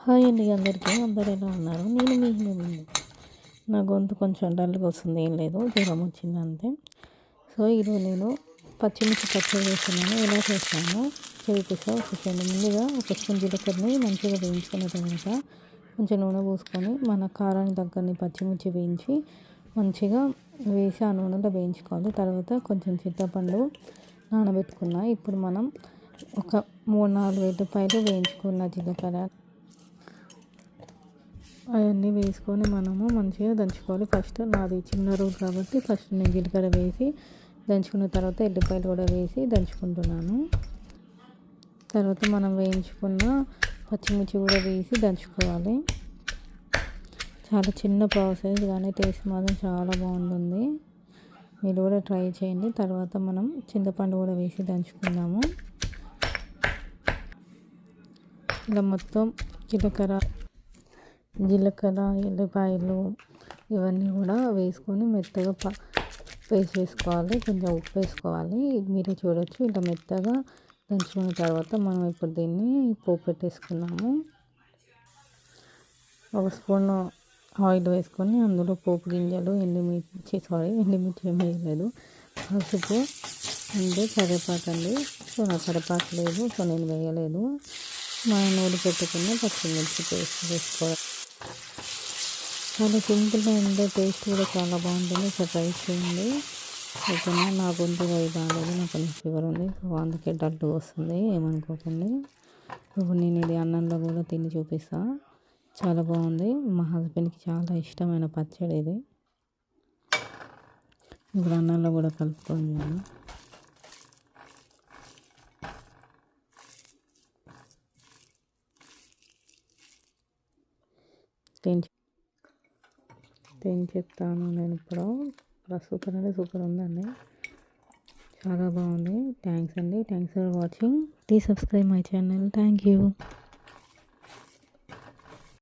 Hi అండి అందరికీ. అందరూ ఎలా ఉన్నారు? నేను మీ హిమబిందు. నా గొంతు కొంచెం డల్గా వస్తుంది, ఏం లేదు, జ్వరం వచ్చింది అంతే. సో ఈరోజు నేను పచ్చిమిర్చి పచ్చడి చేస్తున్నాను. ఎలా చేస్తానో చూపిస్తా. చూడండి, ముందుగా ఒక స్పూన్ జీలకర్రని మంచిగా వేయించుకున్న తర్వాత కొంచెం నూనె పోసుకొని మన కారానికి తగ్గని పచ్చిమిర్చి వేయించి మంచిగా వేసి ఆ నూనెలో వేయించుకోవాలి. తర్వాత కొంచెం చింతపండు నానబెట్టుకున్న. ఇప్పుడు మనం ఒక 3-4 వెల్లుల్లిపాయలు వేయించుకున్న జీలకర్ర అవన్నీ వేసుకొని మనము మంచిగా దంచుకోవాలి. ఫస్ట్ నాది చిన్న రోలు కాబట్టి ఫస్ట్ నేను జీలకర్ర వేసి దంచుకున్న తర్వాత ఎల్లిపాయలు కూడా వేసి దంచుకుంటున్నాను. తర్వాత మనం వేయించుకున్న పచ్చిమిర్చి కూడా వేసి దంచుకోవాలి. చాలా చిన్న ప్రాసెస్ కానీ టేస్ట్ మాత్రం చాలా బాగుంటుంది. మీరు కూడా ట్రై చేయండి. తర్వాత మనం చింతపండు కూడా వేసి దంచుకుందాము. ఇలా మొత్తం జీలకర్ర ఎల్లిపాయలు ఇవన్నీ కూడా వేసుకొని మెత్తగా పేస్ట్ చేసుకోవాలి. కొంచెం ఉప్పు వేసుకోవాలి. మీరే చూడొచ్చు, ఇలా మెత్తగా దంచుకున్న తర్వాత మనం ఇప్పుడు దీన్ని పోపు పెట్టేసుకున్నాము. ఒక స్పూన్ ఆయిల్ వేసుకొని అందులో పోపు గింజలు ఎండుమిర్చి ఏం వేయలేదు, పసుపు అండ్ కరివేపాకు అండి. సో నాకు కరివేపాకు లేదు, సో నేను వేయలేదు. మనం నూనె పెట్టుకుని పచ్చిమిర్చి పేస్ట్ వేసుకోవాలి. చాలా సింపుల్గా ఉండే, టేస్ట్ కూడా చాలా బాగుంటుంది. సో ట్రై చేయండి. ఓకేనా? నా గొంతు బాగాలేదు, నాకు కొంచెం ఫీవర్ ఉంది, సో అందుకే డల్గా వస్తుంది, ఏమనుకోకండి. ఇప్పుడు నేను ఇది అన్నంలో కూడా తిని చూపిస్తాను. చాలా బాగుంది. మా హస్బెండ్కి చాలా ఇష్టమైన పచ్చడి ఇది. ఇప్పుడు అన్నంలో కూడా కలుపుకొని నేను చెప్తాను. నేను ఇప్పుడు సూపర్ అంటే సూపర్ ఉందండి, చాలా బాగుంది. థ్యాంక్స్ అండి. Thanks for watching. Please subscribe my channel. Thank you.